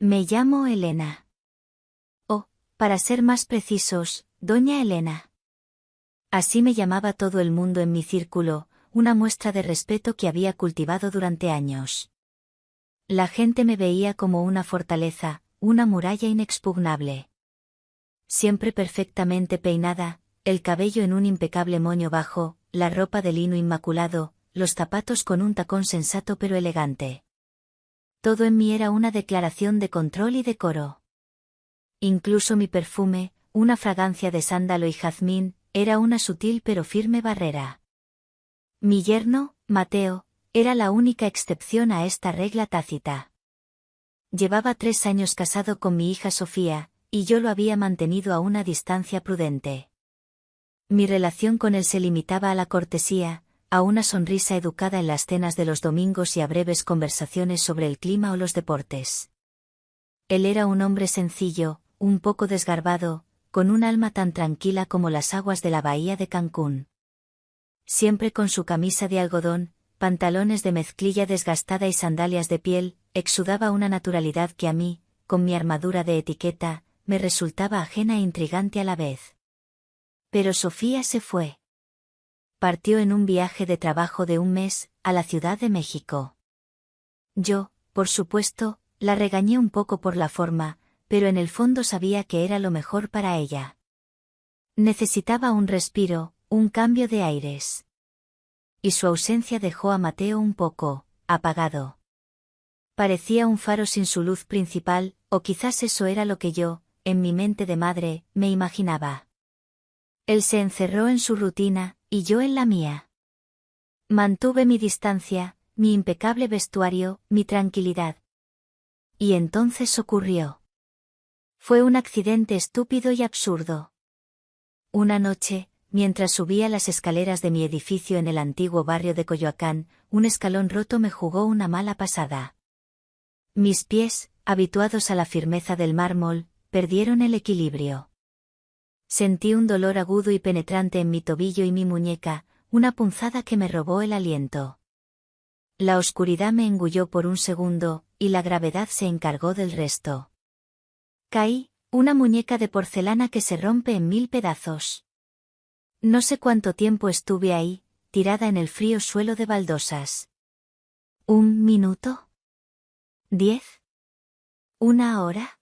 Me llamo Elena. O, para ser más precisos, Doña Elena. Así me llamaba todo el mundo en mi círculo, una muestra de respeto que había cultivado durante años. La gente me veía como una fortaleza, una muralla inexpugnable. Siempre perfectamente peinada, el cabello en un impecable moño bajo, la ropa de lino inmaculado, los zapatos con un tacón sensato pero elegante. Todo en mí era una declaración de control y decoro. Incluso mi perfume, una fragancia de sándalo y jazmín, era una sutil pero firme barrera. Mi yerno, Mateo, era la única excepción a esta regla tácita. Llevaba 3 años casado con mi hija Sofía, y yo lo había mantenido a una distancia prudente. Mi relación con él se limitaba a la cortesía, a una sonrisa educada en las cenas de los domingos y a breves conversaciones sobre el clima o los deportes. Él era un hombre sencillo, un poco desgarbado, con un alma tan tranquila como las aguas de la bahía de Cancún. Siempre con su camisa de algodón, pantalones de mezclilla desgastada y sandalias de piel, exudaba una naturalidad que a mí, con mi armadura de etiqueta, me resultaba ajena e intrigante a la vez. Pero Sofía se fue. Partió en un viaje de trabajo de un mes, a la Ciudad de México. Yo, por supuesto, la regañé un poco por la forma, pero en el fondo sabía que era lo mejor para ella. Necesitaba un respiro, un cambio de aires. Y su ausencia dejó a Mateo un poco apagado. Parecía un faro sin su luz principal, o quizás eso era lo que yo, en mi mente de madre, me imaginaba. Él se encerró en su rutina, y yo en la mía. Mantuve mi distancia, mi impecable vestuario, mi tranquilidad. Y entonces ocurrió. Fue un accidente estúpido y absurdo. Una noche, mientras subía las escaleras de mi edificio en el antiguo barrio de Coyoacán, un escalón roto me jugó una mala pasada. Mis pies, habituados a la firmeza del mármol, perdieron el equilibrio. Sentí un dolor agudo y penetrante en mi tobillo y mi muñeca, una punzada que me robó el aliento. La oscuridad me engulló por un segundo, y la gravedad se encargó del resto. Caí, una muñeca de porcelana que se rompe en 1000 pedazos. No sé cuánto tiempo estuve ahí, tirada en el frío suelo de baldosas. ¿1 minuto? ¿10? ¿1 hora?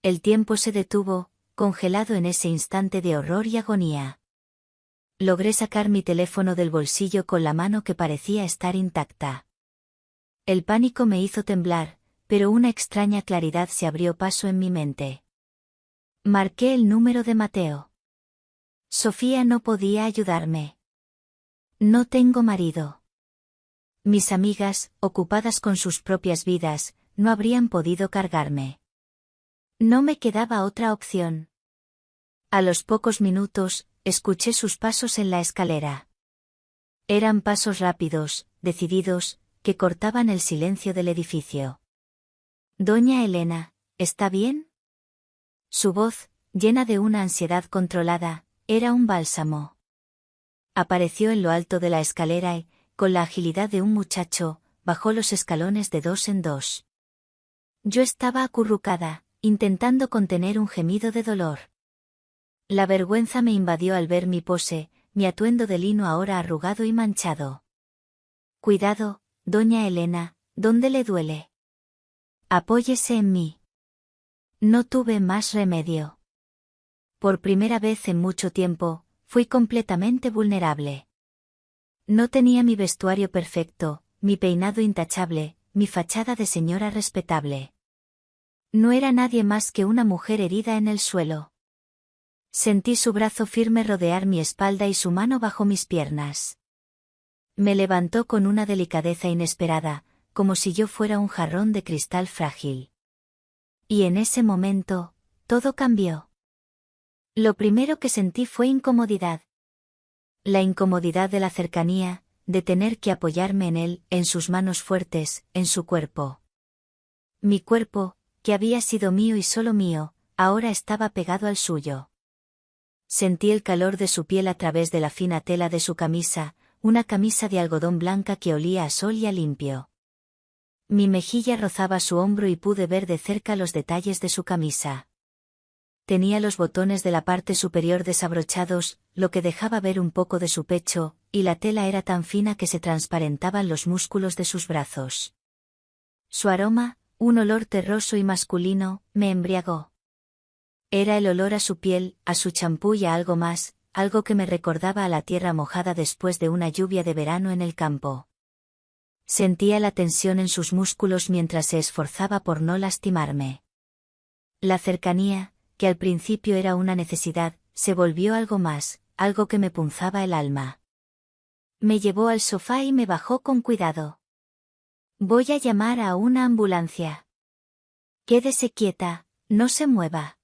El tiempo se detuvo, congelado en ese instante de horror y agonía. Logré sacar mi teléfono del bolsillo con la mano que parecía estar intacta. El pánico me hizo temblar, pero una extraña claridad se abrió paso en mi mente. Marqué el número de Mateo. Sofía no podía ayudarme. No tengo marido. Mis amigas, ocupadas con sus propias vidas, no habrían podido cargarme. No me quedaba otra opción. A los pocos minutos, escuché sus pasos en la escalera. Eran pasos rápidos, decididos, que cortaban el silencio del edificio. Doña Elena, ¿está bien? Su voz, llena de una ansiedad controlada, era un bálsamo. Apareció en lo alto de la escalera y, con la agilidad de un muchacho, bajó los escalones de 2 en 2. Yo estaba acurrucada, intentando contener un gemido de dolor. La vergüenza me invadió al ver mi pose, mi atuendo de lino ahora arrugado y manchado. Cuidado, doña Elena, ¿dónde le duele? Apóyese en mí. No tuve más remedio. Por primera vez en mucho tiempo, fui completamente vulnerable. No tenía mi vestuario perfecto, mi peinado intachable, mi fachada de señora respetable. No era nadie más que una mujer herida en el suelo. Sentí su brazo firme rodear mi espalda y su mano bajo mis piernas. Me levantó con una delicadeza inesperada, como si yo fuera un jarrón de cristal frágil. Y en ese momento, todo cambió. Lo primero que sentí fue incomodidad. La incomodidad de la cercanía, de tener que apoyarme en él, en sus manos fuertes, en su cuerpo. Mi cuerpo, que había sido mío y solo mío, ahora estaba pegado al suyo. Sentí el calor de su piel a través de la fina tela de su camisa, una camisa de algodón blanca que olía a sol y a limpio. Mi mejilla rozaba su hombro y pude ver de cerca los detalles de su camisa. Tenía los botones de la parte superior desabrochados, lo que dejaba ver un poco de su pecho, y la tela era tan fina que se transparentaban los músculos de sus brazos. Su aroma, un olor terroso y masculino, me embriagó. Era el olor a su piel, a su champú y a algo más, algo que me recordaba a la tierra mojada después de una lluvia de verano en el campo. Sentía la tensión en sus músculos mientras se esforzaba por no lastimarme. La cercanía, que al principio era una necesidad, se volvió algo más, algo que me punzaba el alma. Me llevó al sofá y me bajó con cuidado. Voy a llamar a una ambulancia. Quédese quieta, no se mueva.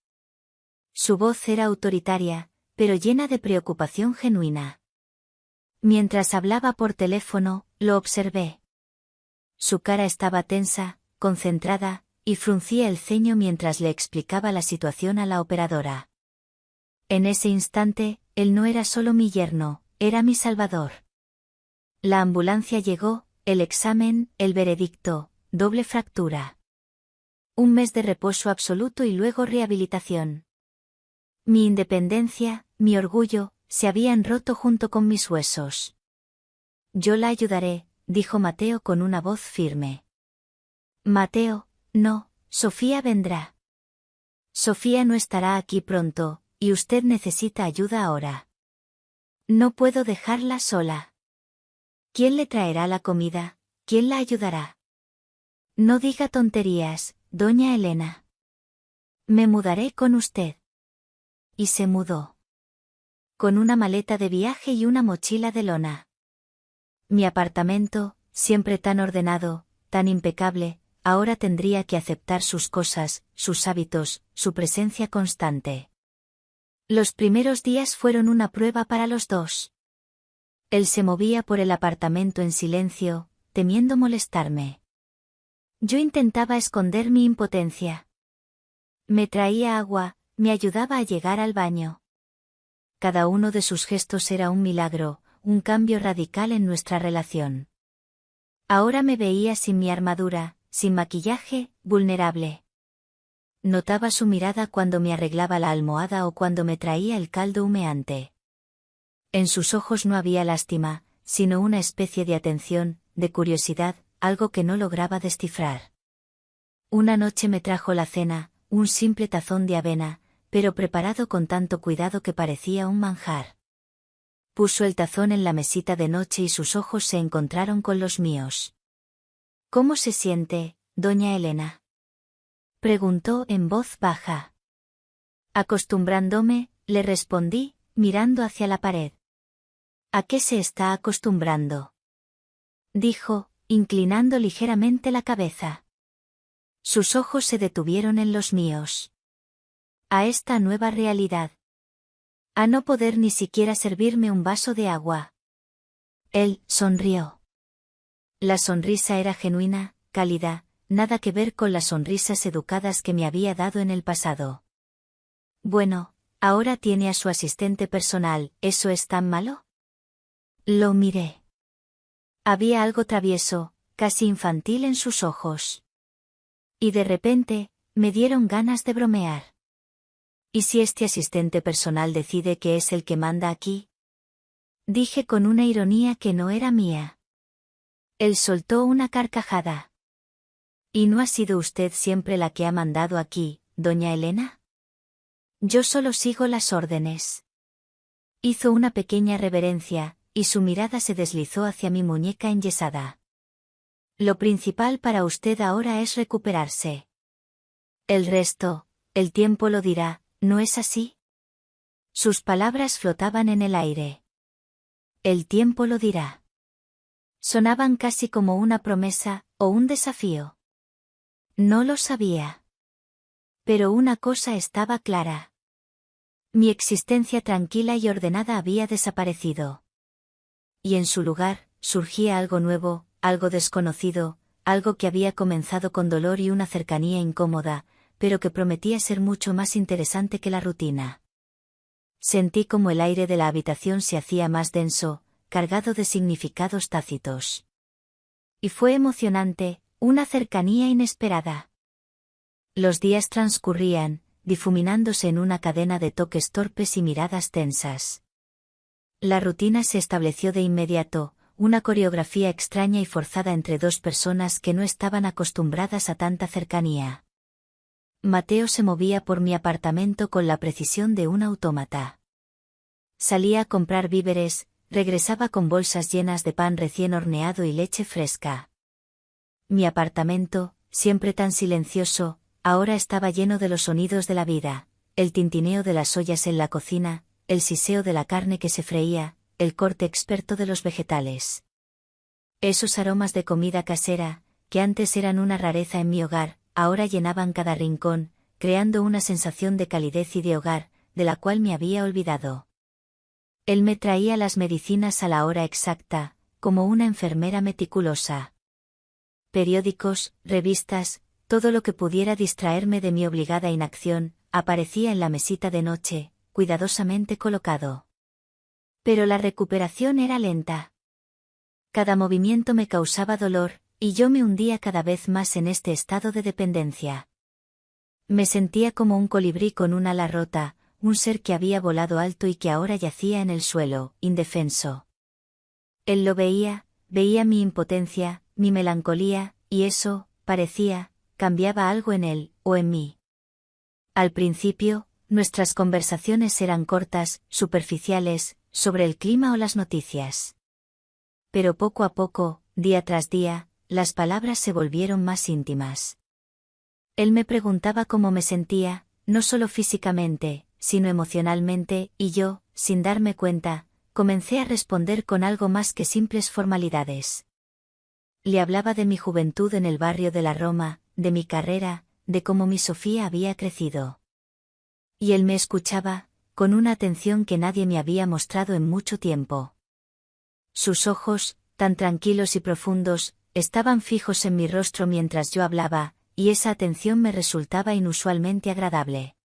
Su voz era autoritaria, pero llena de preocupación genuina. Mientras hablaba por teléfono, lo observé. Su cara estaba tensa, concentrada, y fruncía el ceño mientras le explicaba la situación a la operadora. En ese instante, él no era solo mi yerno, era mi salvador. La ambulancia llegó, el examen, el veredicto, doble fractura. Un mes de reposo absoluto y luego rehabilitación. Mi independencia, mi orgullo, se habían roto junto con mis huesos. Yo la ayudaré, dijo Mateo con una voz firme. Mateo, no, Sofía vendrá. Sofía no estará aquí pronto, y usted necesita ayuda ahora. No puedo dejarla sola. ¿Quién le traerá la comida? ¿Quién la ayudará? No diga tonterías, doña Elena. Me mudaré con usted. Y se mudó. Con una maleta de viaje y una mochila de lona. Mi apartamento, siempre tan ordenado, tan impecable, ahora tendría que aceptar sus cosas, sus hábitos, su presencia constante. Los primeros días fueron una prueba para los dos. Él se movía por el apartamento en silencio, temiendo molestarme. Yo intentaba esconder mi impotencia. Me traía agua, me ayudaba a llegar al baño. Cada uno de sus gestos era un milagro, un cambio radical en nuestra relación. Ahora me veía sin mi armadura, sin maquillaje, vulnerable. Notaba su mirada cuando me arreglaba la almohada o cuando me traía el caldo humeante. En sus ojos no había lástima, sino una especie de atención, de curiosidad, algo que no lograba descifrar. Una noche me trajo la cena, un simple tazón de avena, pero preparado con tanto cuidado que parecía un manjar. Puso el tazón en la mesita de noche y sus ojos se encontraron con los míos. ¿Cómo se siente, doña Elena? Preguntó en voz baja. Acostumbrándome, le respondí, mirando hacia la pared. ¿A qué se está acostumbrando? Dijo, inclinando ligeramente la cabeza. Sus ojos se detuvieron en los míos. A esta nueva realidad. A no poder ni siquiera servirme un vaso de agua. Él sonrió. La sonrisa era genuina, cálida, nada que ver con las sonrisas educadas que me había dado en el pasado. Bueno, ahora tiene a su asistente personal, ¿eso es tan malo? Lo miré. Había algo travieso, casi infantil en sus ojos. Y de repente, me dieron ganas de bromear. ¿Y si este asistente personal decide que es el que manda aquí? Dije con una ironía que no era mía. Él soltó una carcajada. ¿Y no ha sido usted siempre la que ha mandado aquí, doña Elena? Yo solo sigo las órdenes. Hizo una pequeña reverencia, y su mirada se deslizó hacia mi muñeca enyesada. Lo principal para usted ahora es recuperarse. El resto, el tiempo lo dirá, ¿no es así? Sus palabras flotaban en el aire. El tiempo lo dirá. Sonaban casi como una promesa, o un desafío. No lo sabía. Pero una cosa estaba clara. Mi existencia tranquila y ordenada había desaparecido. Y en su lugar, surgía algo nuevo, algo desconocido, algo que había comenzado con dolor y una cercanía incómoda, pero que prometía ser mucho más interesante que la rutina. Sentí como el aire de la habitación se hacía más denso, cargado de significados tácitos. Y fue emocionante, una cercanía inesperada. Los días transcurrían, difuminándose en una cadena de toques torpes y miradas tensas. La rutina se estableció de inmediato, una coreografía extraña y forzada entre dos personas que no estaban acostumbradas a tanta cercanía. Mateo se movía por mi apartamento con la precisión de un autómata. Salía a comprar víveres, regresaba con bolsas llenas de pan recién horneado y leche fresca. Mi apartamento, siempre tan silencioso, ahora estaba lleno de los sonidos de la vida, el tintineo de las ollas en la cocina, el siseo de la carne que se freía, el corte experto de los vegetales. Esos aromas de comida casera, que antes eran una rareza en mi hogar, ahora llenaban cada rincón, creando una sensación de calidez y de hogar, de la cual me había olvidado. Él me traía las medicinas a la hora exacta, como una enfermera meticulosa. Periódicos, revistas, todo lo que pudiera distraerme de mi obligada inacción, aparecía en la mesita de noche, cuidadosamente colocado. Pero la recuperación era lenta. Cada movimiento me causaba dolor, y yo me hundía cada vez más en este estado de dependencia. Me sentía como un colibrí con un ala rota, un ser que había volado alto y que ahora yacía en el suelo, indefenso. Él lo veía mi impotencia, mi melancolía, y eso, parecía, cambiaba algo en él, o en mí. Al principio, nuestras conversaciones eran cortas, superficiales, sobre el clima o las noticias. Pero poco a poco, día tras día, las palabras se volvieron más íntimas. Él me preguntaba cómo me sentía, no solo físicamente, sino emocionalmente, y yo, sin darme cuenta, comencé a responder con algo más que simples formalidades. Le hablaba de mi juventud en el barrio de la Roma, de mi carrera, de cómo mi Sofía había crecido. Y él me escuchaba, con una atención que nadie me había mostrado en mucho tiempo. Sus ojos, tan tranquilos y profundos, estaban fijos en mi rostro mientras yo hablaba, y esa atención me resultaba inusualmente agradable.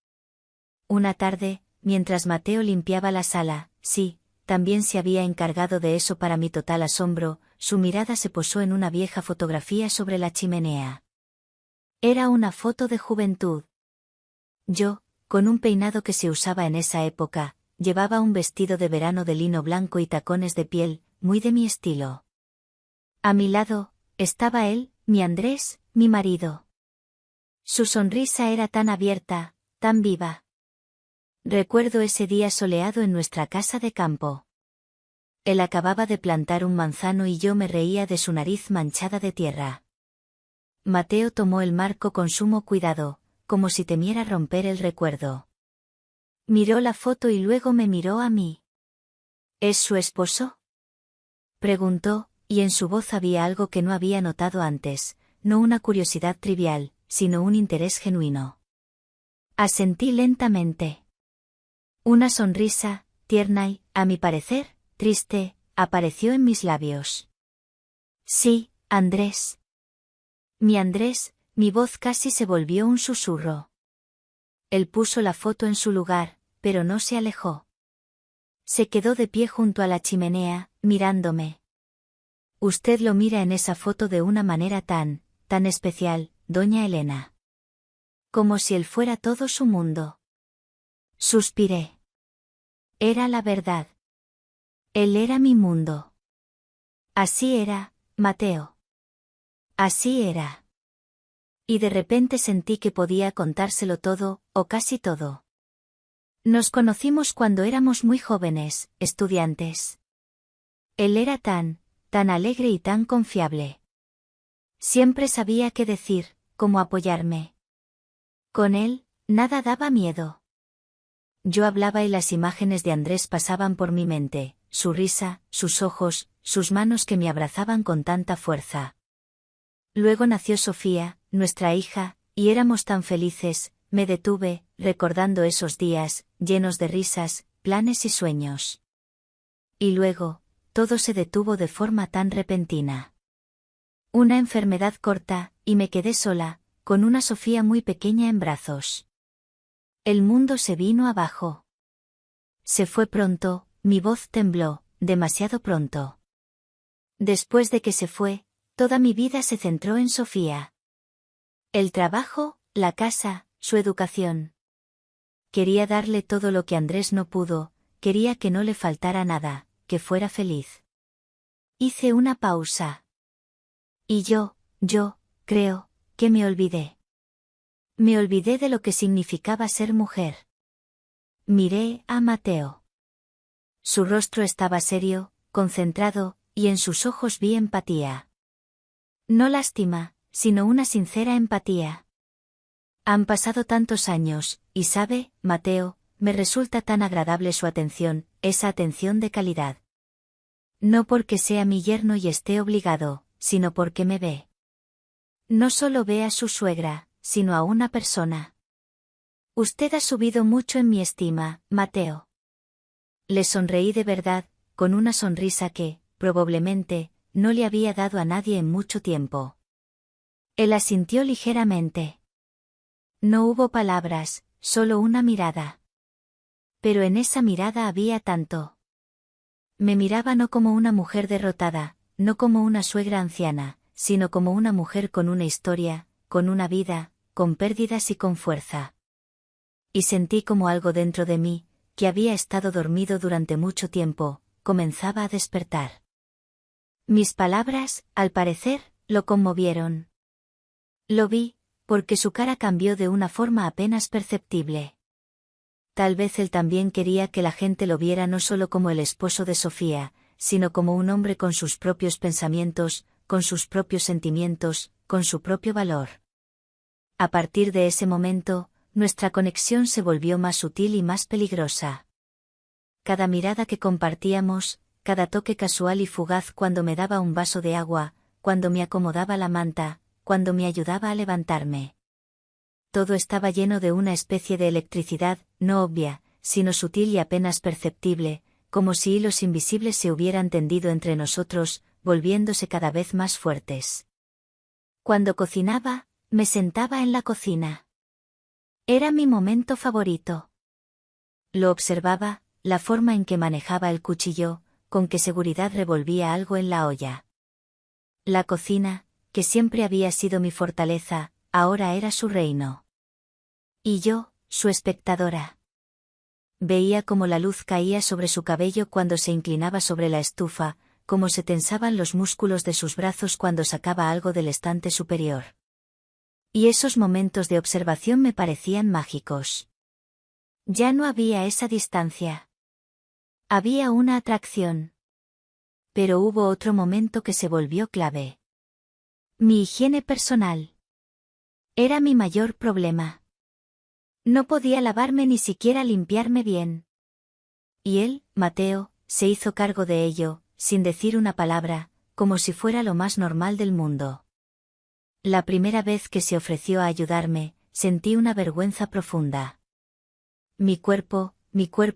Una tarde, mientras Mateo limpiaba la sala, sí, también se había encargado de eso para mi total asombro, su mirada se posó en una vieja fotografía sobre la chimenea. Era una foto de juventud. Yo, con un peinado que se usaba en esa época, llevaba un vestido de verano de lino blanco y tacones de piel, muy de mi estilo. A mi lado, estaba él, mi Andrés, mi marido. Su sonrisa era tan abierta, tan viva. Recuerdo ese día soleado en nuestra casa de campo. Él acababa de plantar un manzano y yo me reía de su nariz manchada de tierra. Mateo tomó el marco con sumo cuidado, como si temiera romper el recuerdo. Miró la foto y luego me miró a mí. ¿Es su esposo?, preguntó, y en su voz había algo que no había notado antes, no una curiosidad trivial, sino un interés genuino. Asentí lentamente. Una sonrisa, tierna y, a mi parecer, triste, apareció en mis labios. Sí, Andrés. Mi Andrés, mi voz casi se volvió un susurro. Él puso la foto en su lugar, pero no se alejó. Se quedó de pie junto a la chimenea, mirándome. Usted lo mira en esa foto de una manera tan especial, doña Elena. Como si él fuera todo su mundo. Suspiré. Era la verdad. Él era mi mundo. Así era, Mateo. Así era. Y de repente sentí que podía contárselo todo, o casi todo. Nos conocimos cuando éramos muy jóvenes, estudiantes. Él era tan alegre y tan confiable. Siempre sabía qué decir, cómo apoyarme. Con él, nada daba miedo. Yo hablaba y las imágenes de Andrés pasaban por mi mente, su risa, sus ojos, sus manos que me abrazaban con tanta fuerza. Luego nació Sofía, nuestra hija, y éramos tan felices, me detuve, recordando esos días, llenos de risas, planes y sueños. Y luego, todo se detuvo de forma tan repentina. Una enfermedad corta, y me quedé sola, con una Sofía muy pequeña en brazos. El mundo se vino abajo. Se fue pronto, mi voz tembló, demasiado pronto. Después de que se fue, Toda mi vida se centró en Sofía. El trabajo, la casa, su educación. Quería darle todo lo que Andrés no pudo, quería que no le faltara nada, que fuera feliz. Hice una pausa. Y yo, creo, que me olvidé. Me olvidé de lo que significaba ser mujer. Miré a Mateo. Su rostro estaba serio, concentrado, y en sus ojos vi empatía. No lástima, sino una sincera empatía. Han pasado tantos años, y sabe, Mateo, me resulta tan agradable su atención, esa atención de calidad. No porque sea mi yerno y esté obligado, sino porque me ve. No solo ve a su suegra, sino a una persona. Usted ha subido mucho en mi estima, Mateo. Le sonreí de verdad, con una sonrisa que, probablemente, no le había dado a nadie en mucho tiempo. Él asintió ligeramente. No hubo palabras, solo una mirada. Pero en esa mirada había tanto. Me miraba no como una mujer derrotada, no como una suegra anciana, sino como una mujer con una historia, con una vida, con pérdidas y con fuerza. Y sentí como algo dentro de mí, que había estado dormido durante mucho tiempo, comenzaba a despertar. Mis palabras, al parecer, lo conmovieron. Lo vi, porque su cara cambió de una forma apenas perceptible. Tal vez él también quería que la gente lo viera no solo como el esposo de Sofía, sino como un hombre con sus propios pensamientos, con sus propios sentimientos, con su propio valor. A partir de ese momento, nuestra conexión se volvió más sutil y más peligrosa. Cada mirada que compartíamos, cada toque casual y fugaz cuando me daba un vaso de agua, cuando me acomodaba la manta, cuando me ayudaba a levantarme. Todo estaba lleno de una especie de electricidad, no obvia, sino sutil y apenas perceptible, como si hilos invisibles se hubieran tendido entre nosotros, volviéndose cada vez más fuertes. Cuando cocinaba, me sentaba en la cocina. Era mi momento favorito. Lo observaba, la forma en que manejaba el cuchillo, con qué seguridad revolvía algo en la olla. La cocina, que siempre había sido mi fortaleza, ahora era su reino. Y yo, su espectadora. Veía cómo la luz caía sobre su cabello cuando se inclinaba sobre la estufa, cómo se tensaban los músculos de sus brazos cuando sacaba algo del estante superior. Y esos momentos de observación me parecían mágicos. Ya no había esa distancia. Había una atracción. Pero hubo otro momento que se volvió clave. Mi higiene personal. Era mi mayor problema. No podía lavarme ni siquiera limpiarme bien. Y él, Mateo, se hizo cargo de ello, sin decir una palabra, como si fuera lo más normal del mundo. La primera vez que se ofreció a ayudarme, sentí una vergüenza profunda. Mi cuerpo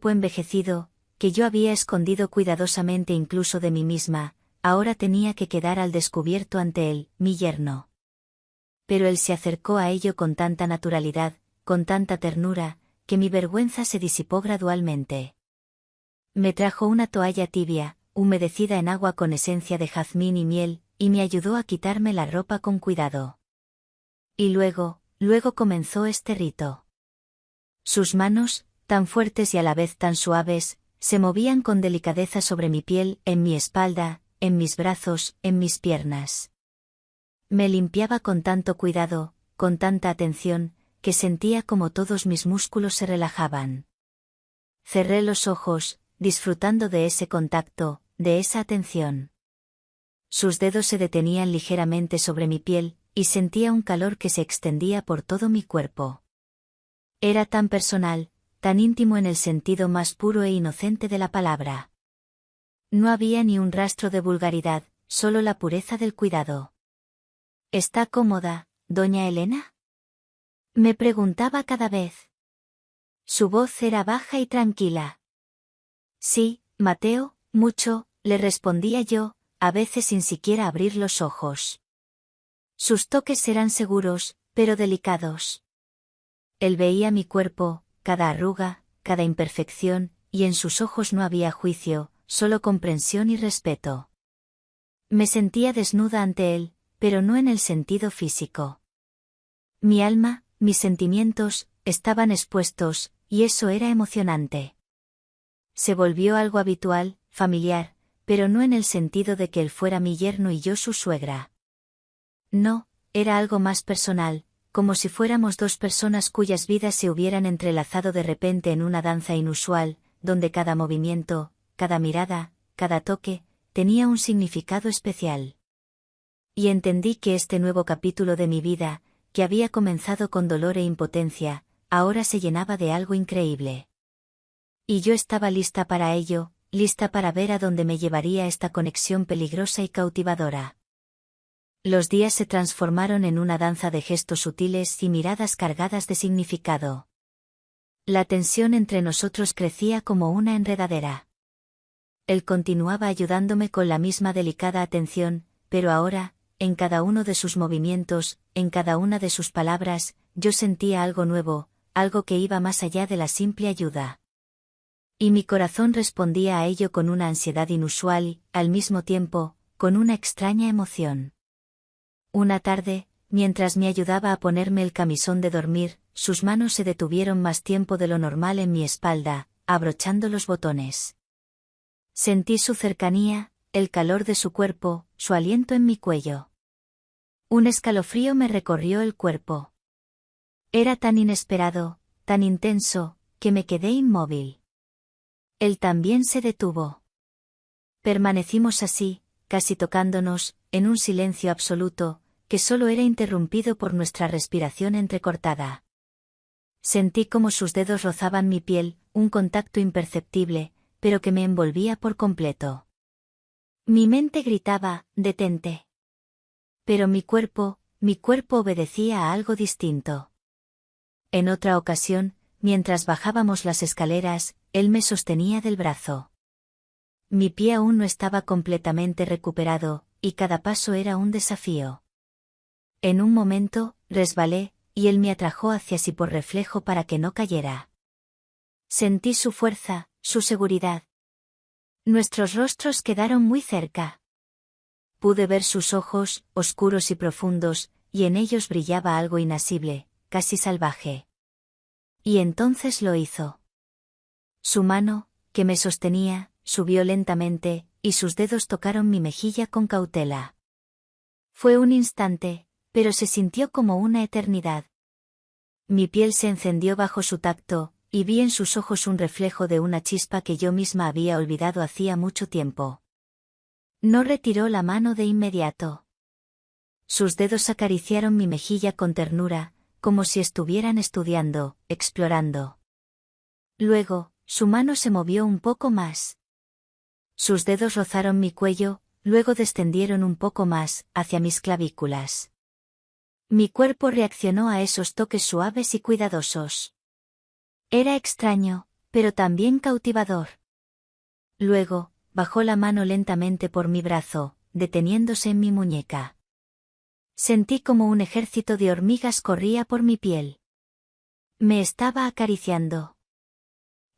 envejecido, que yo había escondido cuidadosamente incluso de mí misma, ahora tenía que quedar al descubierto ante él, mi yerno. Pero él se acercó a ello con tanta naturalidad, con tanta ternura, que mi vergüenza se disipó gradualmente. Me trajo una toalla tibia, humedecida en agua con esencia de jazmín y miel, y me ayudó a quitarme la ropa con cuidado. Y luego comenzó este rito. Sus manos, tan fuertes y a la vez tan suaves, se movían con delicadeza sobre mi piel, en mi espalda, en mis brazos, en mis piernas. Me limpiaba con tanto cuidado, con tanta atención, que sentía como todos mis músculos se relajaban. Cerré los ojos, disfrutando de ese contacto, de esa atención. Sus dedos se detenían ligeramente sobre mi piel, y sentía un calor que se extendía por todo mi cuerpo. Era tan personal, tan íntimo en el sentido más puro e inocente de la palabra. No había ni un rastro de vulgaridad, solo la pureza del cuidado. ¿Está cómoda, doña Elena? Me preguntaba cada vez. Su voz era baja y tranquila. Sí, Mateo, mucho, le respondía yo, a veces sin siquiera abrir los ojos. Sus toques eran seguros, pero delicados. Él veía mi cuerpo, cada arruga, cada imperfección, y en sus ojos no había juicio, solo comprensión y respeto. Me sentía desnuda ante él, pero no en el sentido físico. Mi alma, mis sentimientos, estaban expuestos, y eso era emocionante. Se volvió algo habitual, familiar, pero no en el sentido de que él fuera mi yerno y yo su suegra. No, era algo más personal, como si fuéramos dos personas cuyas vidas se hubieran entrelazado de repente en una danza inusual, donde cada movimiento, cada mirada, cada toque, tenía un significado especial. Y entendí que este nuevo capítulo de mi vida, que había comenzado con dolor e impotencia, ahora se llenaba de algo increíble. Y yo estaba lista para ello, lista para ver a dónde me llevaría esta conexión peligrosa y cautivadora. Los días se transformaron en una danza de gestos sutiles y miradas cargadas de significado. La tensión entre nosotros crecía como una enredadera. Él continuaba ayudándome con la misma delicada atención, pero ahora, en cada uno de sus movimientos, en cada una de sus palabras, yo sentía algo nuevo, algo que iba más allá de la simple ayuda. Y mi corazón respondía a ello con una ansiedad inusual y, al mismo tiempo, con una extraña emoción. Una tarde, mientras me ayudaba a ponerme el camisón de dormir, sus manos se detuvieron más tiempo de lo normal en mi espalda, abrochando los botones. Sentí su cercanía, el calor de su cuerpo, su aliento en mi cuello. Un escalofrío me recorrió el cuerpo. Era tan inesperado, tan intenso, que me quedé inmóvil. Él también se detuvo. Permanecimos así, casi tocándonos, en un silencio absoluto, que solo era interrumpido por nuestra respiración entrecortada. Sentí como sus dedos rozaban mi piel, un contacto imperceptible, pero que me envolvía por completo. Mi mente gritaba, «detente». Pero mi cuerpo obedecía a algo distinto. En otra ocasión, mientras bajábamos las escaleras, él me sostenía del brazo. Mi pie aún no estaba completamente recuperado, y cada paso era un desafío. En un momento, resbalé, y él me atrajo hacia sí por reflejo para que no cayera. Sentí su fuerza, su seguridad. Nuestros rostros quedaron muy cerca. Pude ver sus ojos, oscuros y profundos, y en ellos brillaba algo inasible, casi salvaje. Y entonces lo hizo. Su mano, que me sostenía, subió lentamente, y sus dedos tocaron mi mejilla con cautela. Fue un instante, pero se sintió como una eternidad. Mi piel se encendió bajo su tacto, y vi en sus ojos un reflejo de una chispa que yo misma había olvidado hacía mucho tiempo. No retiró la mano de inmediato. Sus dedos acariciaron mi mejilla con ternura, como si estuvieran estudiando, explorando. Luego, su mano se movió un poco más. Sus dedos rozaron mi cuello, luego descendieron un poco más, hacia mis clavículas. Mi cuerpo reaccionó a esos toques suaves y cuidadosos. Era extraño, pero también cautivador. Luego, bajó la mano lentamente por mi brazo, deteniéndose en mi muñeca. Sentí como un ejército de hormigas corría por mi piel. Me estaba acariciando.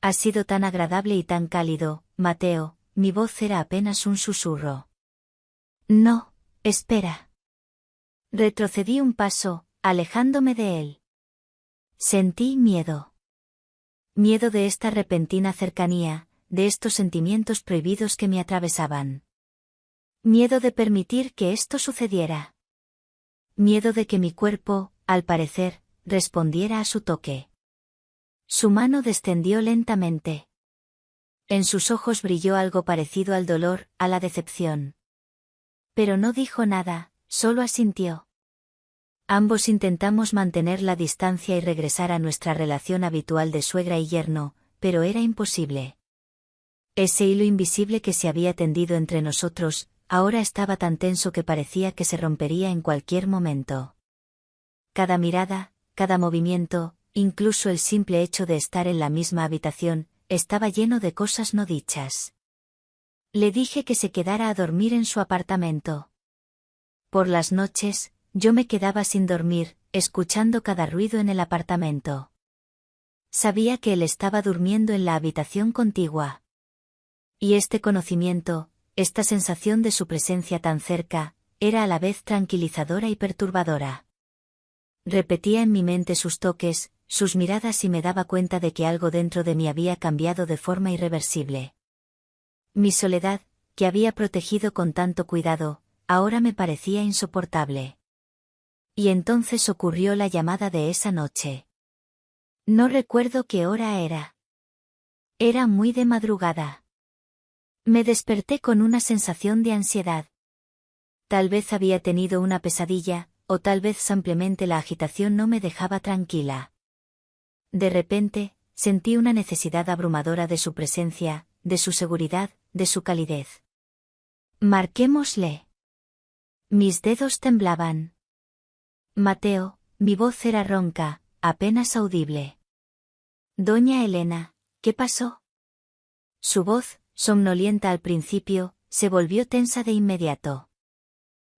Ha sido tan agradable y tan cálido, Mateo, mi voz era apenas un susurro. No, espera. Retrocedí un paso, alejándome de él. Sentí miedo. Miedo de esta repentina cercanía, de estos sentimientos prohibidos que me atravesaban. Miedo de permitir que esto sucediera. Miedo de que mi cuerpo, al parecer, respondiera a su toque. Su mano descendió lentamente. En sus ojos brilló algo parecido al dolor, a la decepción. Pero no dijo nada, solo asintió. Ambos intentamos mantener la distancia y regresar a nuestra relación habitual de suegra y yerno, pero era imposible. Ese hilo invisible que se había tendido entre nosotros, ahora estaba tan tenso que parecía que se rompería en cualquier momento. Cada mirada, cada movimiento, incluso el simple hecho de estar en la misma habitación, estaba lleno de cosas no dichas. Le dije que se quedara a dormir en su apartamento. Por las noches, yo me quedaba sin dormir, escuchando cada ruido en el apartamento. Sabía que él estaba durmiendo en la habitación contigua. Y este conocimiento, esta sensación de su presencia tan cerca, era a la vez tranquilizadora y perturbadora. Repetía en mi mente sus toques, sus miradas y me daba cuenta de que algo dentro de mí había cambiado de forma irreversible. Mi soledad, que había protegido con tanto cuidado, ahora me parecía insoportable. Y entonces ocurrió la llamada de esa noche. No recuerdo qué hora era. Era muy de madrugada. Me desperté con una sensación de ansiedad. Tal vez había tenido una pesadilla, o tal vez simplemente la agitación no me dejaba tranquila. De repente, sentí una necesidad abrumadora de su presencia, de su seguridad, de su calidez. Marquémosle. Mis dedos temblaban. Mateo, mi voz era ronca, apenas audible. Doña Elena, ¿qué pasó? Su voz, somnolienta al principio, se volvió tensa de inmediato.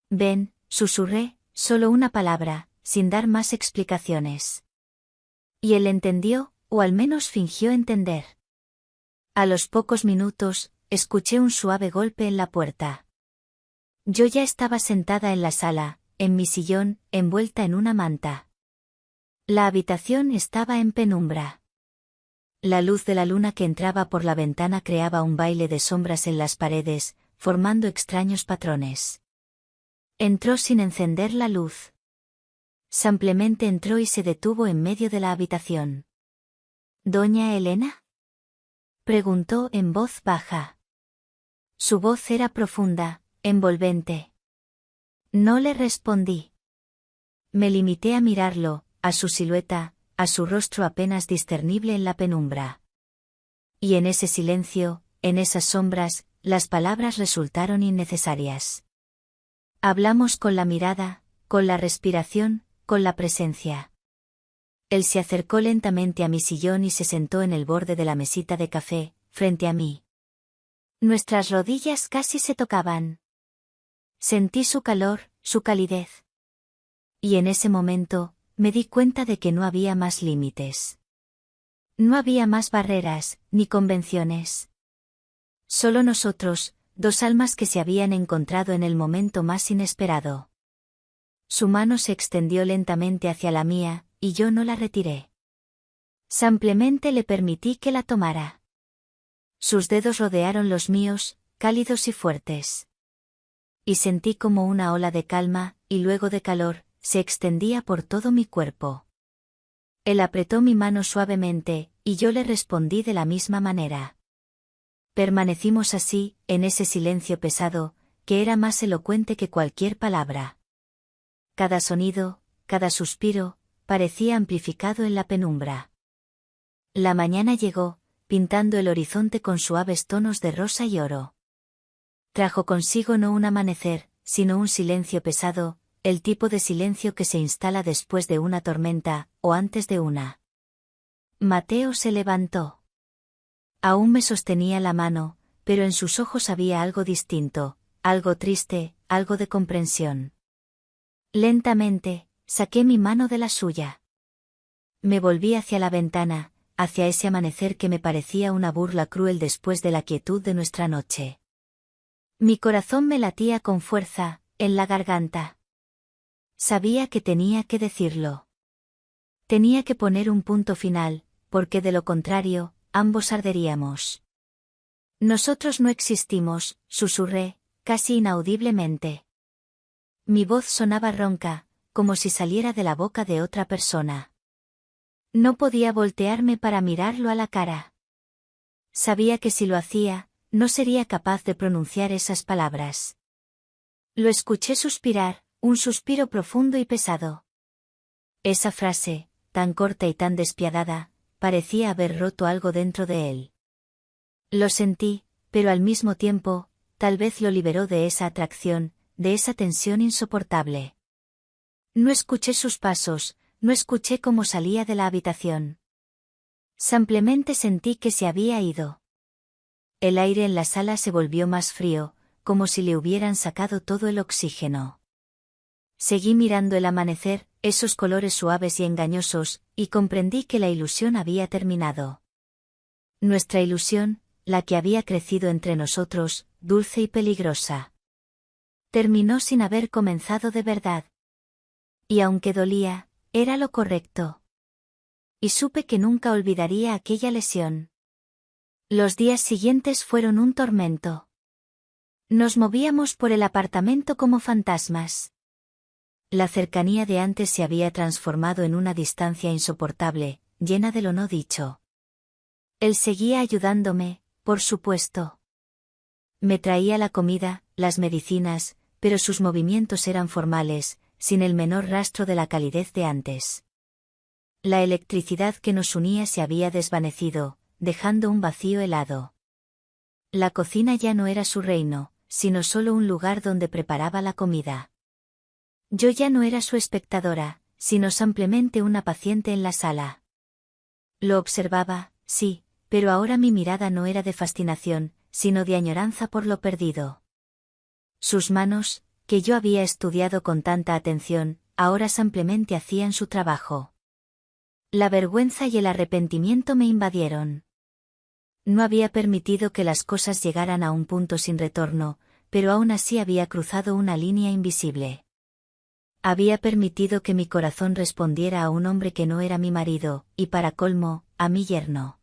Ven, susurré, solo una palabra, sin dar más explicaciones. Y él entendió, o al menos fingió entender. A los pocos minutos, escuché un suave golpe en la puerta. Yo ya estaba sentada en la sala, en mi sillón, envuelta en una manta. La habitación estaba en penumbra. La luz de la luna que entraba por la ventana creaba un baile de sombras en las paredes, formando extraños patrones. Entró sin encender la luz. Simplemente entró y se detuvo en medio de la habitación. ¿Doña Elena? Preguntó en voz baja. Su voz era profunda, envolvente. No le respondí. Me limité a mirarlo, a su silueta, a su rostro apenas discernible en la penumbra. Y en ese silencio, en esas sombras, las palabras resultaron innecesarias. Hablamos con la mirada, con la respiración, con la presencia. Él se acercó lentamente a mi sillón y se sentó en el borde de la mesita de café, frente a mí. Nuestras rodillas casi se tocaban. Sentí su calor, su calidez. Y en ese momento, me di cuenta de que no había más límites. No había más barreras, ni convenciones. Solo nosotros, dos almas que se habían encontrado en el momento más inesperado. Su mano se extendió lentamente hacia la mía, y yo no la retiré. Simplemente le permití que la tomara. Sus dedos rodearon los míos, cálidos y fuertes. Y sentí como una ola de calma, y luego de calor, se extendía por todo mi cuerpo. Él apretó mi mano suavemente, y yo le respondí de la misma manera. Permanecimos así, en ese silencio pesado, que era más elocuente que cualquier palabra. Cada sonido, cada suspiro, parecía amplificado en la penumbra. La mañana llegó, pintando el horizonte con suaves tonos de rosa y oro. Trajo consigo no un amanecer, sino un silencio pesado, el tipo de silencio que se instala después de una tormenta, o antes de una. Mateo se levantó. Aún me sostenía la mano, pero en sus ojos había algo distinto, algo triste, algo de comprensión. Lentamente, saqué mi mano de la suya. Me volví hacia la ventana, hacia ese amanecer que me parecía una burla cruel después de la quietud de nuestra noche. Mi corazón me latía con fuerza, en la garganta. Sabía que tenía que decirlo. Tenía que poner un punto final, porque de lo contrario, ambos arderíamos. Nosotros no existimos, susurré, casi inaudiblemente. Mi voz sonaba ronca, como si saliera de la boca de otra persona. No podía voltearme para mirarlo a la cara. Sabía que si lo hacía, no sería capaz de pronunciar esas palabras. Lo escuché suspirar, un suspiro profundo y pesado. Esa frase, tan corta y tan despiadada, parecía haber roto algo dentro de él. Lo sentí, pero al mismo tiempo, tal vez lo liberó de esa atracción, de esa tensión insoportable. No escuché sus pasos, no escuché cómo salía de la habitación. Simplemente sentí que se había ido. El aire en la sala se volvió más frío, como si le hubieran sacado todo el oxígeno. Seguí mirando el amanecer, esos colores suaves y engañosos, y comprendí que la ilusión había terminado. Nuestra ilusión, la que había crecido entre nosotros, dulce y peligrosa. Terminó sin haber comenzado de verdad. Y aunque dolía, era lo correcto. Y supe que nunca olvidaría aquella lesión. Los días siguientes fueron un tormento. Nos movíamos por el apartamento como fantasmas. La cercanía de antes se había transformado en una distancia insoportable, llena de lo no dicho. Él seguía ayudándome, por supuesto. Me traía la comida, las medicinas, pero sus movimientos eran formales, sin el menor rastro de la calidez de antes. La electricidad que nos unía se había desvanecido, dejando un vacío helado. La cocina ya no era su reino, sino solo un lugar donde preparaba la comida. Yo ya no era su espectadora, sino simplemente una paciente en la sala. Lo observaba, sí, pero ahora mi mirada no era de fascinación, sino de añoranza por lo perdido. Sus manos, que yo había estudiado con tanta atención, ahora simplemente hacían su trabajo. La vergüenza y el arrepentimiento me invadieron. No había permitido que las cosas llegaran a un punto sin retorno, pero aún así había cruzado una línea invisible. Había permitido que mi corazón respondiera a un hombre que no era mi marido, y para colmo, a mi yerno.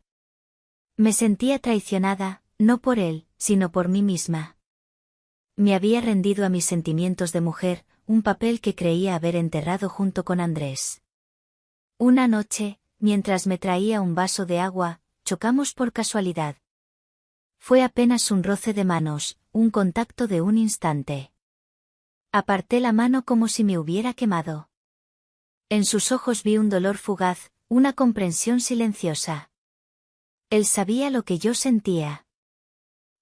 Me sentía traicionada, no por él, sino por mí misma. Me había rendido a mis sentimientos de mujer, un papel que creía haber enterrado junto con Andrés. Una noche, mientras me traía un vaso de agua, chocamos por casualidad. Fue apenas un roce de manos, un contacto de un instante. Aparté la mano como si me hubiera quemado. En sus ojos vi un dolor fugaz, una comprensión silenciosa. Él sabía lo que yo sentía.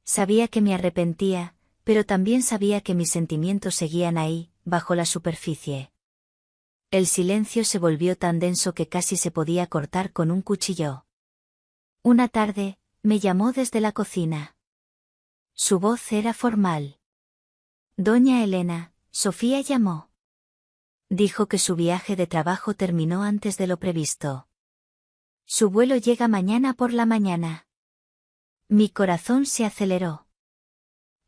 Sabía que me arrepentía, pero también sabía que mis sentimientos seguían ahí, bajo la superficie. El silencio se volvió tan denso que casi se podía cortar con un cuchillo. Una tarde, me llamó desde la cocina. Su voz era formal. Doña Elena, Sofía llamó. Dijo que su viaje de trabajo terminó antes de lo previsto. Su vuelo llega mañana por la mañana. Mi corazón se aceleró.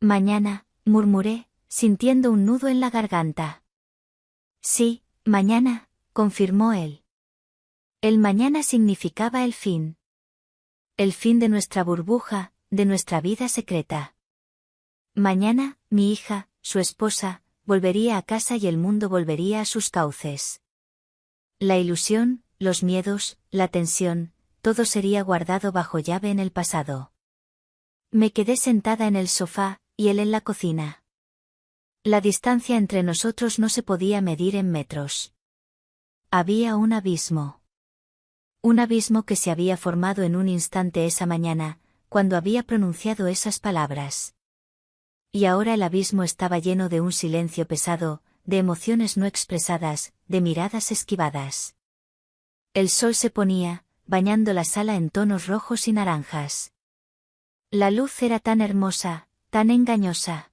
Mañana, murmuré, sintiendo un nudo en la garganta. Sí, mañana, confirmó él. El mañana significaba el fin. El fin de nuestra burbuja, de nuestra vida secreta. Mañana, mi hija, su esposa, volvería a casa y el mundo volvería a sus cauces. La ilusión, los miedos, la tensión, todo sería guardado bajo llave en el pasado. Me quedé sentada en el sofá, y él en la cocina. La distancia entre nosotros no se podía medir en metros. Había un abismo. Un abismo que se había formado en un instante esa mañana, cuando había pronunciado esas palabras. Y ahora el abismo estaba lleno de un silencio pesado, de emociones no expresadas, de miradas esquivadas. El sol se ponía, bañando la sala en tonos rojos y naranjas. La luz era tan hermosa, tan engañosa.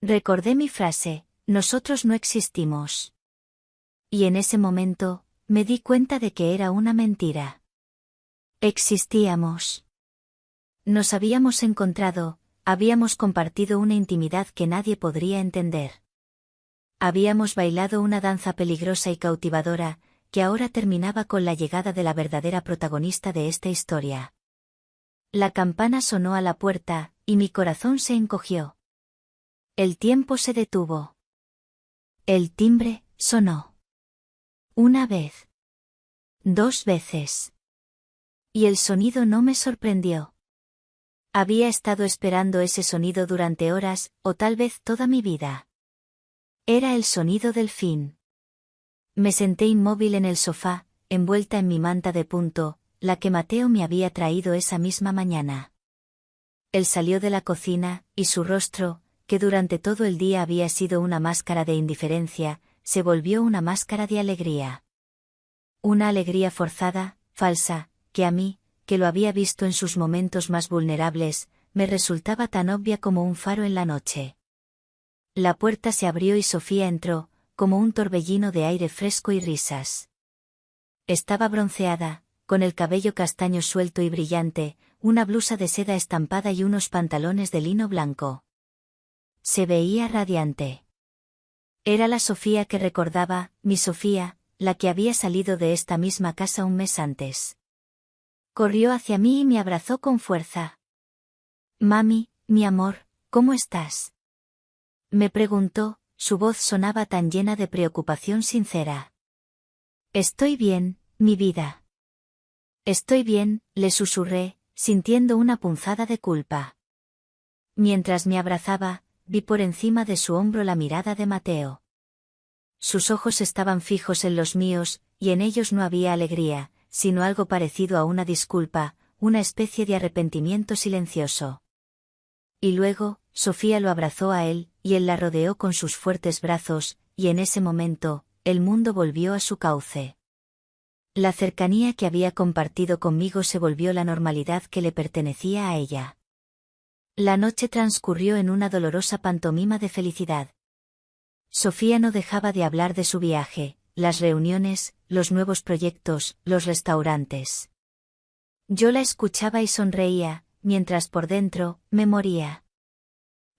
Recordé mi frase, nosotros no existimos. Y en ese momento, me di cuenta de que era una mentira. Existíamos. Nos habíamos encontrado, habíamos compartido una intimidad que nadie podría entender. Habíamos bailado una danza peligrosa y cautivadora, que ahora terminaba con la llegada de la verdadera protagonista de esta historia. La campana sonó a la puerta, y mi corazón se encogió. El tiempo se detuvo. El timbre sonó. Una vez. 2 veces. Y el sonido no me sorprendió. Había estado esperando ese sonido durante horas, o tal vez toda mi vida. Era el sonido del fin. Me senté inmóvil en el sofá, envuelta en mi manta de punto, la que Mateo me había traído esa misma mañana. Él salió de la cocina, y su rostro, que durante todo el día había sido una máscara de indiferencia, se volvió una máscara de alegría. Una alegría forzada, falsa, que a mí, que lo había visto en sus momentos más vulnerables, me resultaba tan obvia como un faro en la noche. La puerta se abrió y Sofía entró, como un torbellino de aire fresco y risas. Estaba bronceada, con el cabello castaño suelto y brillante, una blusa de seda estampada y unos pantalones de lino blanco. Se veía radiante. Era la Sofía que recordaba, mi Sofía, la que había salido de esta misma casa un mes antes. Corrió hacia mí y me abrazó con fuerza. Mami, mi amor, ¿cómo estás? Me preguntó, su voz sonaba tan llena de preocupación sincera. Estoy bien, mi vida. Estoy bien, le susurré, sintiendo una punzada de culpa. Mientras me abrazaba, vi por encima de su hombro la mirada de Mateo. Sus ojos estaban fijos en los míos, y en ellos no había alegría, sino algo parecido a una disculpa, una especie de arrepentimiento silencioso. Y luego, Sofía lo abrazó a él, y él la rodeó con sus fuertes brazos, y en ese momento, el mundo volvió a su cauce. La cercanía que había compartido conmigo se volvió la normalidad que le pertenecía a ella. La noche transcurrió en una dolorosa pantomima de felicidad. Sofía no dejaba de hablar de su viaje, las reuniones, los nuevos proyectos, los restaurantes. Yo la escuchaba y sonreía, mientras por dentro, me moría.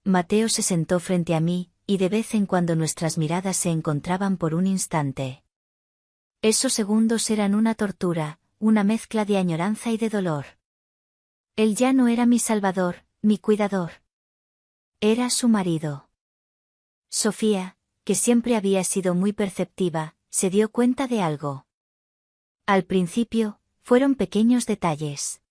Mateo se sentó frente a mí, y de vez en cuando nuestras miradas se encontraban por un instante. Esos segundos eran una tortura, una mezcla de añoranza y de dolor. Él ya no era mi salvador, mi cuidador. Era su marido. Sofía, que siempre había sido muy perceptiva, se dio cuenta de algo. Al principio, fueron pequeños detalles.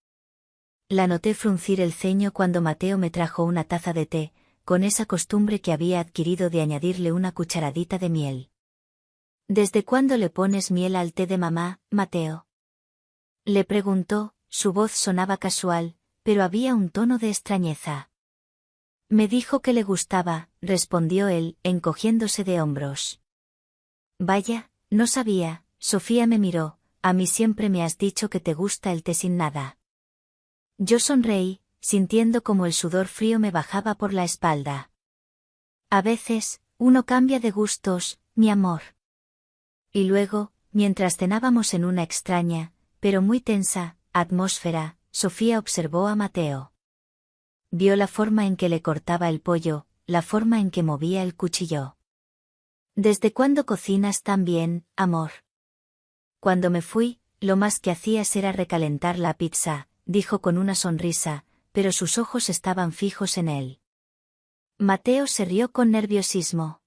La noté fruncir el ceño cuando Mateo me trajo una taza de té, con esa costumbre que había adquirido de añadirle una cucharadita de miel. ¿Desde cuándo le pones miel al té de mamá, Mateo? Le preguntó, su voz sonaba casual, pero había un tono de extrañeza. Me dijo que le gustaba, respondió él, encogiéndose de hombros. Vaya, no sabía, Sofía me miró, a mí siempre me has dicho que te gusta el té sin nada. Yo sonreí, sintiendo como el sudor frío me bajaba por la espalda. A veces, uno cambia de gustos, mi amor. Y luego, mientras cenábamos en una extraña, pero muy tensa, atmósfera, Sofía observó a Mateo. Vio la forma en que le cortaba el pollo, la forma en que movía el cuchillo. ¿Desde cuándo cocinas tan bien, amor? Cuando me fui, lo más que hacías era recalentar la pizza, dijo con una sonrisa, pero sus ojos estaban fijos en él. Mateo se rió con nerviosismo.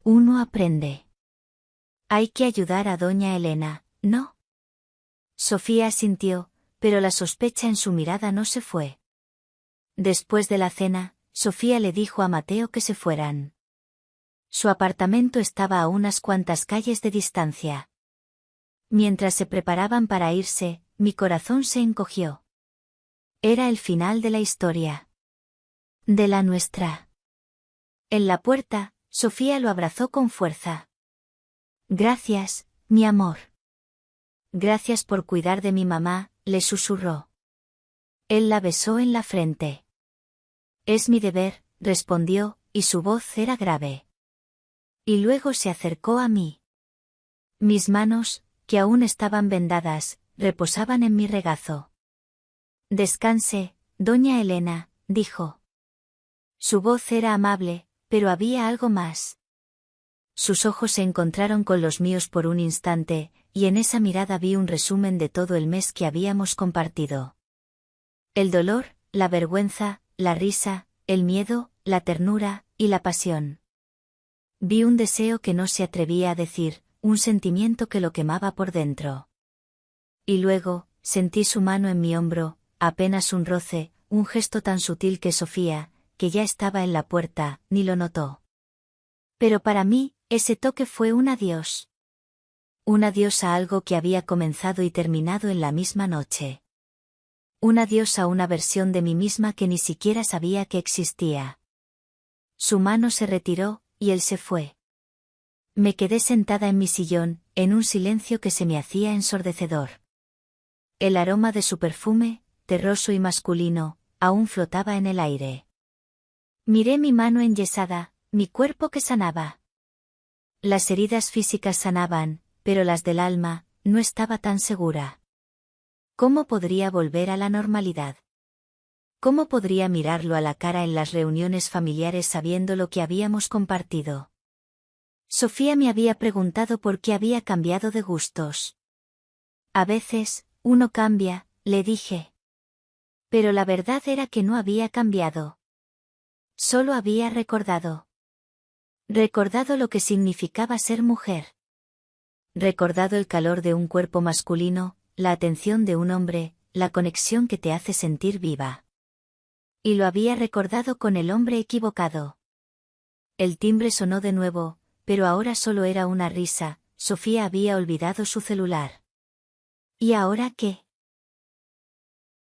Uno aprende. Hay que ayudar a doña Elena, ¿no? Sofía asintió, pero la sospecha en su mirada no se fue. Después de la cena, Sofía le dijo a Mateo que se fueran. Su apartamento estaba a unas cuantas calles de distancia. Mientras se preparaban para irse, mi corazón se encogió. Era el final de la historia. De la nuestra. En la puerta, Sofía lo abrazó con fuerza. Gracias, mi amor. Gracias por cuidar de mi mamá, le susurró. Él la besó en la frente. Es mi deber, respondió, y su voz era grave. Y luego se acercó a mí. Mis manos, que aún estaban vendadas, reposaban en mi regazo. Descanse, doña Elena, dijo. Su voz era amable, pero había algo más. Sus ojos se encontraron con los míos por un instante, y en esa mirada vi un resumen de todo el mes que habíamos compartido. El dolor, la vergüenza, la risa, el miedo, la ternura, y la pasión. Vi un deseo que no se atrevía a decir, un sentimiento que lo quemaba por dentro. Y luego, sentí su mano en mi hombro, apenas un roce, un gesto tan sutil que Sofía, que ya estaba en la puerta, ni lo notó. Pero para mí, ese toque fue un adiós. Un adiós a algo que había comenzado y terminado en la misma noche. Un adiós a una versión de mí misma que ni siquiera sabía que existía. Su mano se retiró, y él se fue. Me quedé sentada en mi sillón, en un silencio que se me hacía ensordecedor. El aroma de su perfume, terroso y masculino, aún flotaba en el aire. Miré mi mano enyesada, mi cuerpo que sanaba. Las heridas físicas sanaban, pero las del alma, no estaba tan segura. ¿Cómo podría volver a la normalidad? ¿Cómo podría mirarlo a la cara en las reuniones familiares sabiendo lo que habíamos compartido? Sofía me había preguntado por qué había cambiado de gustos. A veces, uno cambia, le dije. Pero la verdad era que no había cambiado. Solo había recordado. Recordado lo que significaba ser mujer. Recordado el calor de un cuerpo masculino, la atención de un hombre, la conexión que te hace sentir viva. Y lo había recordado con el hombre equivocado. El timbre sonó de nuevo, pero ahora solo era una risa. Sofía había olvidado su celular. ¿Y ahora qué?